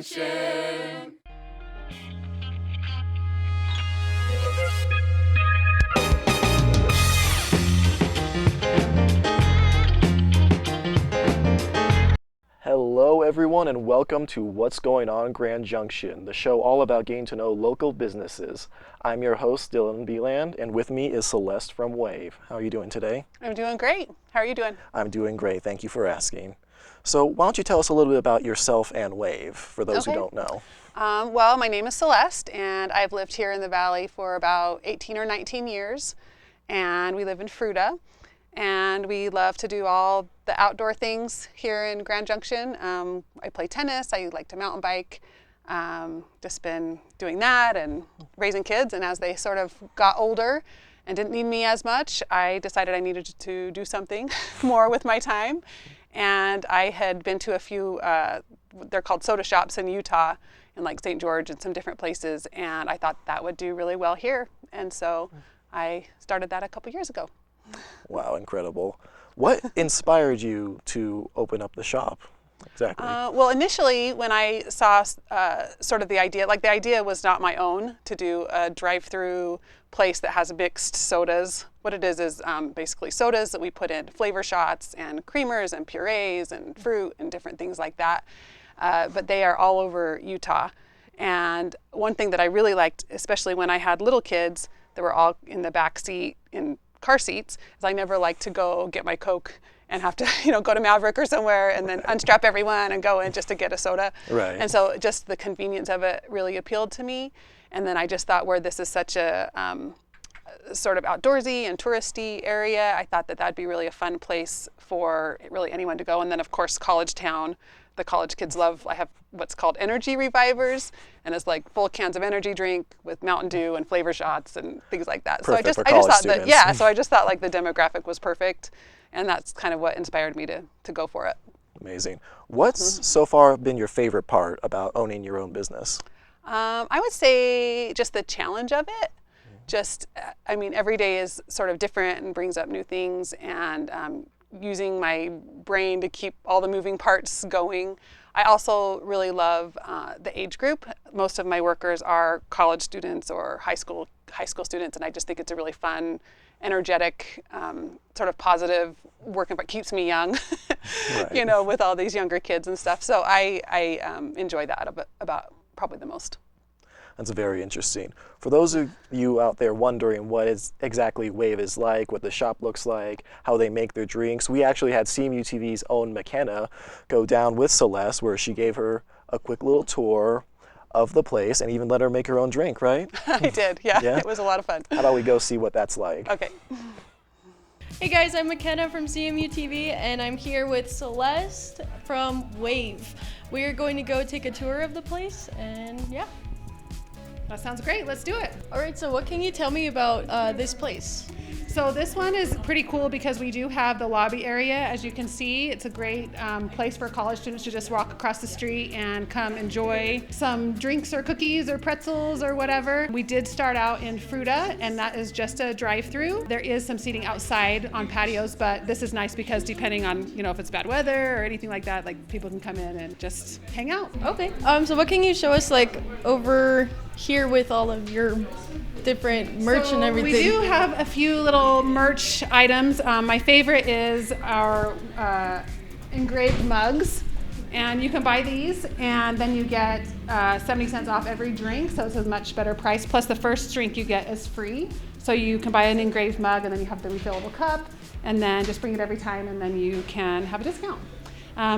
Junction. Hello everyone and welcome to What's Going On Grand Junction, the show all about getting to know local businesses. I'm your host Dylan Beeland and with me is Celeste from Wave. How are you doing today? I'm doing great. How are you doing? I'm doing great, thank you for asking. So why don't you tell us a little bit about yourself and Wave, for those who don't know. Well, my name is Celeste and I've lived here in the Valley for about 18 or 19 years and we live in Fruita. And we love to do all the outdoor things here in Grand Junction. I play tennis, I like to mountain bike, just been doing that and raising kids. And as they sort of got older and didn't need me as much, I decided I needed to do something more with my time. And I had been to a few, they're called soda shops in Utah, in like St. George and some different places. And I thought that would do really well here. And so I started that a couple years ago. Wow, incredible. What inspired you to open up the shop? Exactly. Well, initially when I saw sort of the idea was not my own, to do a drive-through place that has mixed sodas. What it is basically sodas that we put in flavor shots and creamers and purees and fruit and different things like that. But they are all over Utah. And one thing that I really liked, especially when I had little kids that were all in the back seat in car seats, is I never like to go get my Coke and have to, go to Maverick or somewhere and then unstrap everyone and go in just to get a soda. Right. And so just the convenience of it really appealed to me. And then I just thought, where this is such a sort of outdoorsy and touristy area, I thought that that'd be really a fun place for really anyone to go. And then of course, college town. The college kids love, I have what's called energy revivers, and it's like full cans of energy drink with Mountain Dew and flavor shots and things like that. Perfect so I just thought that, so I just thought like the demographic was perfect, and that's kind of what inspired me to go for it. Amazing. What's so far been your favorite part about owning your own business? I would say just the challenge of it. Just, every day is sort of different and brings up new things, and using my brain to keep all the moving parts going. I also really love the age group. Most of my workers are college students or high school students, and I just think it's a really fun, energetic, sort of positive work environment. Keeps me young, Right. with all these younger kids and stuff. So I enjoy that about probably the most. That's very interesting. For those of you out there wondering what exactly Wave is like, what the shop looks like, how they make their drinks, we actually had CMU-TV's own McKenna go down with Celeste, where she gave her a quick little tour of the place and even let her make her own drink, right? I did, yeah. It was a lot of fun. How about we go see what that's like? Okay. Hey guys, I'm McKenna from CMU-TV and I'm here with Celeste from Wave. We are going to go take a tour of the place and yeah. That sounds great. Let's do it. All right, so what can you tell me about this place? So this one is pretty cool because we do have the lobby area. As you can see, it's a great place for college students to just walk across the street and come enjoy some drinks or cookies or pretzels or whatever. We did start out in Fruita, and that is just a drive-through. There is some seating outside on patios, but this is nice because depending on, if it's bad weather or anything like that, like people can come in and just hang out. Okay. So what can you show us over here with all of your different merch and everything? We do have a few little merch items. My favorite is our engraved mugs, and you can buy these and then you get 70 cents off every drink, so it's a much better price. Plus the first drink you get is free, so you can buy an engraved mug and then you have the refillable cup and then just bring it every time and then you can have a discount.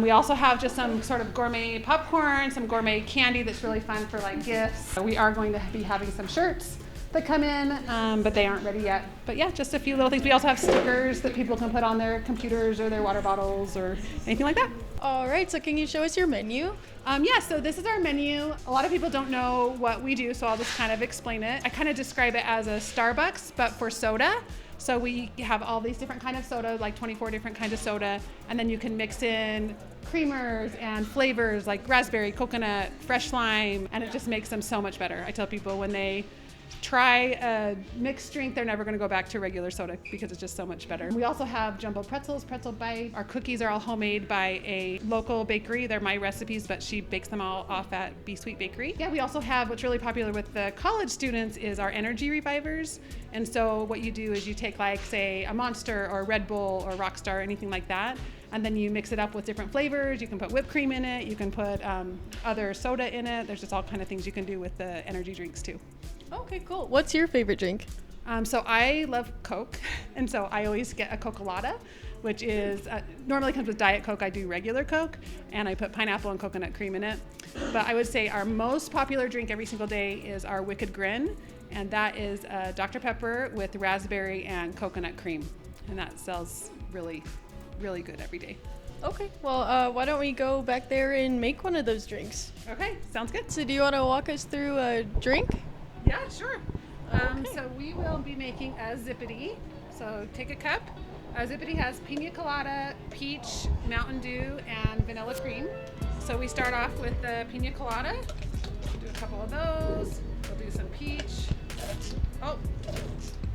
We also have just some sort of gourmet popcorn, some gourmet candy that's really fun for like gifts. We are going to be having some shirts that come in, but they aren't ready yet. But yeah, just a few little things. We also have stickers that people can put on their computers or their water bottles or anything like that. All right, so can you show us your menu? Yeah, so this is our menu. A lot of people don't know what we do, so I'll just kind of explain it. I kind of describe it as a Starbucks, but for soda. So we have all these different kinds of soda, like 24 different kinds of soda, and then you can mix in creamers and flavors like raspberry, coconut, fresh lime, and it just makes them so much better. I tell people when they try a mixed drink, they're never going to go back to regular soda because it's just so much better. We also have jumbo pretzels, pretzel bites. Our cookies are all homemade by a local bakery. They're my recipes, but she bakes them all off at Be Sweet Bakery. Yeah, we also have what's really popular with the college students is our energy revivers. And so what you do is you take like, say, a Monster or Red Bull or Rockstar or anything like that, and then you mix it up with different flavors. You can put whipped cream in it. You can put other soda in it. There's just all kind of things you can do with the energy drinks too. Okay, cool. What's your favorite drink? So I love Coke, and so I always get a Coca-Cola, which is normally comes with Diet Coke. I do regular Coke, and I put pineapple and coconut cream in it. But I would say our most popular drink every single day is our Wicked Grin, and that is Dr. Pepper with raspberry and coconut cream, and that sells really, really good every day. Okay, well, why don't we go back there and make one of those drinks? Okay, sounds good. So do you want to walk us through a drink? Yeah, sure. Okay. So we will be making a zippity. So take a cup. A zippity has pina colada, peach, Mountain Dew, and vanilla cream. So we start off with the pina colada. We'll do a couple of those. We'll do some peach. Oh,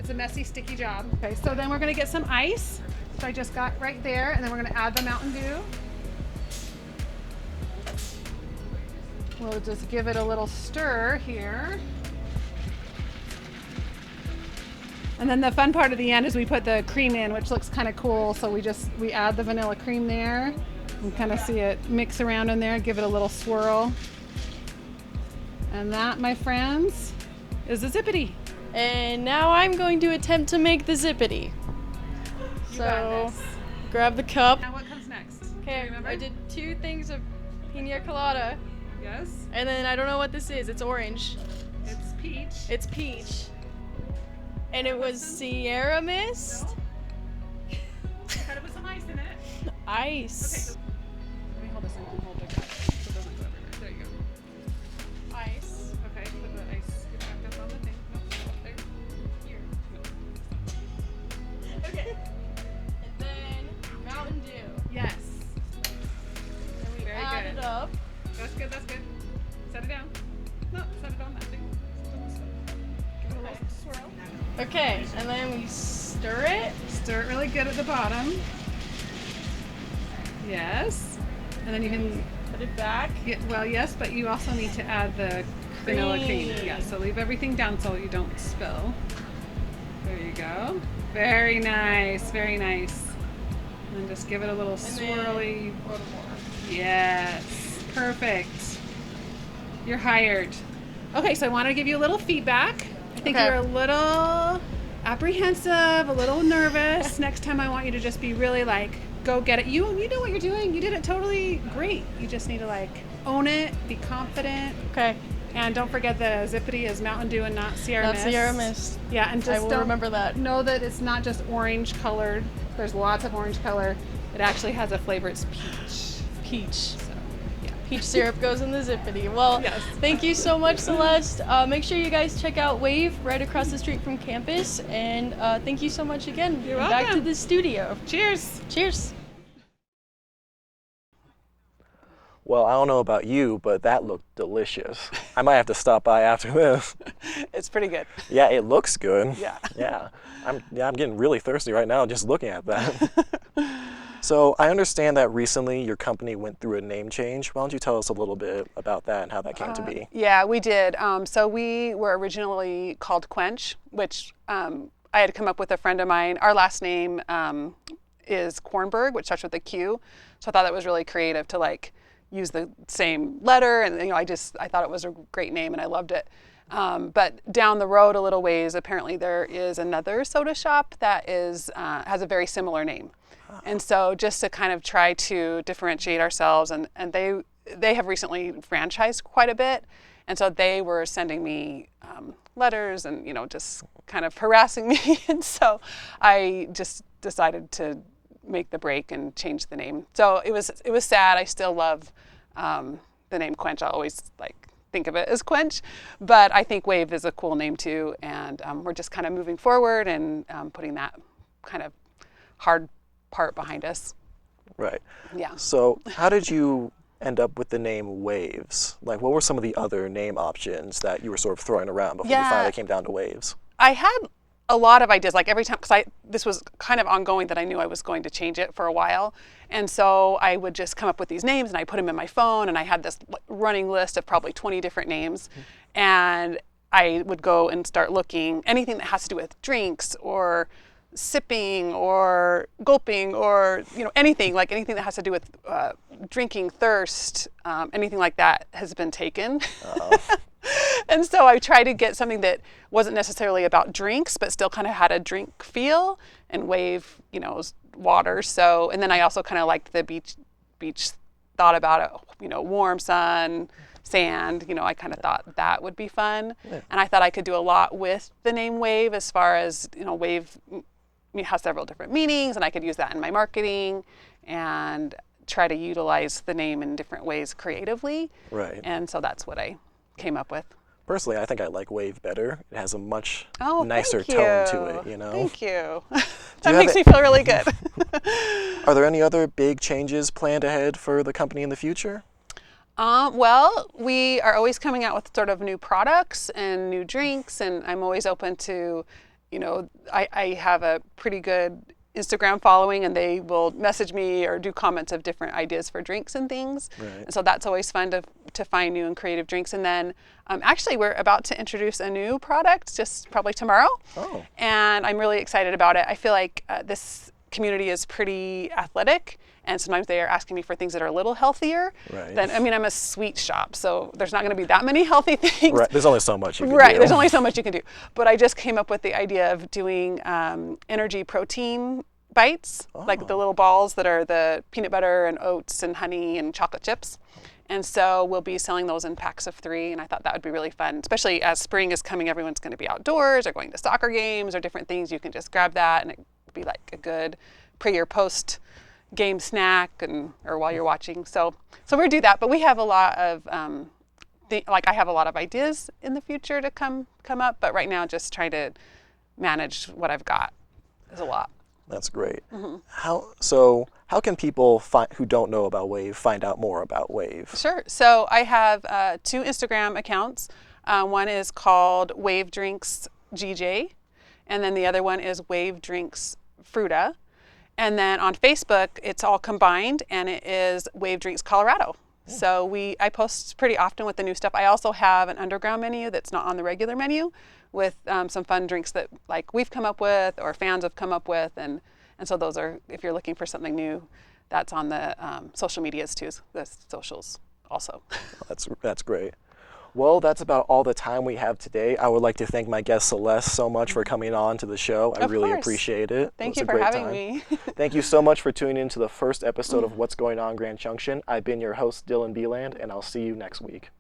it's a messy, sticky job. Okay, so then we're gonna get some ice. So I just got right there, and then we're gonna add the Mountain Dew. We'll just give it a little stir here. And then the fun part at the end is we put the cream in, which looks kind of cool. So we add the vanilla cream there and kind of see it mix around in there, give it a little swirl. And that, my friends, is the zippity. And now I'm going to attempt to make the zippity. You got this. Grab the cup. Now what comes next? Okay, Remember? I did 2 things of pina colada, Yes. and then I don't know what this is. It's orange. It's peach. It's peach. And it was Sierra Mist. Cut it with some ice in it. Okay, Ice. so let me hold this and hold the cup so it doesn't go everywhere. There you go. Ice. Okay, put the ice back up on the thing. Nope, there. Here. No. Okay. And then Mountain Dew. Yes. And we Very add good. it up. That's good, that's good. Set it down. No, set it on that thing. Give it a little swirl. Okay, and then we stir it. Stir it really good at the bottom. Yes. And then you can, Put it back. well, yes, but you also need to add the vanilla cream. Cream. Yeah, so leave everything down so you don't spill. There you go. Very nice, very nice. And then just give it a little And then swirly. a little more. Yes, perfect. You're hired. Okay, so I want to give you a little feedback. I think Okay. you're a little apprehensive, a little nervous. Next time I want you to just be really like, go get it. You know what you're doing. You did it totally great. You just need to like own it, be confident. Okay, And don't forget the zippity is Mountain Dew and not Sierra not Mist. Sierra Mist. Yeah, and just I will don't remember that. know that it's not just orange colored. There's lots of orange color. It actually has a flavor. It's peach. Peach. So, yeah. Peach syrup goes in the zippity. Well, Yes. thank you so much, Celeste. Make sure you guys check out Wave right across the street from campus. And thank you so much again. You're Back to welcome. the studio. Cheers. Cheers. Well, I don't know about you, but that looked delicious. I might have to stop by after this. It's pretty good. Yeah, it looks good. Yeah. Yeah. I'm getting really thirsty right now just looking at that. So I understand that recently your company went through a name change. Why don't you tell us a little bit about that and how that came to be? Yeah, we did. So we were originally called Quench, which I had come up with a friend of mine. Our last name is Kornberg, which starts with a Q. So I thought that was really creative to like use the same letter, and I thought it was a great name and I loved it. But down the road a little ways, apparently there is another soda shop that is has a very similar name. And so just to kind of try to differentiate ourselves, and they have recently franchised quite a bit, and so they were sending me letters and just kind of harassing me, and so I just decided to make the break and change the name. So it was sad. I still love the name Quench. I always think of it as Quench, but I think Wave is a cool name too, and we're just kind of moving forward and putting that kind of hard part behind us. Right. Yeah. So how did you end up with the name Waves? Like, what were some of the other name options that you were sort of throwing around before you Yeah. finally came down to Waves? I had a lot of ideas, like every time, because this was kind of ongoing that I knew I was going to change it for a while. And so I would just come up with these names and I put them in my phone, and I had this running list of probably 20 different names. And I would go and start looking anything that has to do with drinks or sipping or gulping or anything that has to do with drinking, thirst, anything like that has been taken. And so I tried to get something that wasn't necessarily about drinks, but still kind of had a drink feel, and Wave, is water. So, and then I also kind of liked the beach thought about it, warm sun, sand, I kind of thought that would be fun. Yeah. And I thought I could do a lot with the name Wave, as far as, Wave has several different meanings, and I could use that in my marketing and try to utilize the name in different ways creatively. Right. And so that's what I came up with. Personally, I think I like Wave better. It has a much Oh, nicer thank tone to you. it, Thank you. you That have makes it- me feel really good. Are there any other big changes planned ahead for the company in the future? Well, we are always coming out with sort of new products and new drinks, and I'm always open to, I have a pretty good Instagram following, and they will message me or do comments of different ideas for drinks and things. Right. And so that's always fun to find new and creative drinks. And then actually we're about to introduce a new product just probably tomorrow. Oh. And I'm really excited about it. I feel like this community is pretty athletic, and sometimes they are asking me for things that are a little healthier. Right. I'm a sweet shop, so there's not going to be that many healthy things. Right. There's only so much you can Right, do. there's only so much you can do. But I just came up with the idea of doing energy protein bites, like the little balls that are the peanut butter and oats and honey and chocolate chips. And so we'll be selling those in packs of 3, and I thought that would be really fun, especially as spring is coming. Everyone's going to be outdoors or going to soccer games or different things. You can just grab that, and it would be like a good pre or post game snack, or while you're watching. So we'll do that. But we have a lot of I have a lot of ideas in the future to come up, but right now just trying to manage what I've got is a lot. That's great. Mm-hmm. How can people who don't know about Wave find out more about Wave? Sure. So I have 2 Instagram accounts. One is called Wave Drinks GJ, and then the other one is Wave Drinks Fruta. And then on Facebook, it's all combined, and it is Wave Drinks Colorado. So I post pretty often with the new stuff. I also have an underground menu that's not on the regular menu, with some fun drinks that we've come up with or fans have come up with, and so those are, if you're looking for something new, that's on the social medias too, the socials also. That's great. Well, that's about all the time we have today. I would like to thank my guest Celeste so much for coming on to the show. I Of really course. appreciate it. Thank It you was a for great having time. me. Thank you so much for tuning in to the first episode of What's Going On Grand Junction. I've been your host, Dylan Beeland, and I'll see you next week.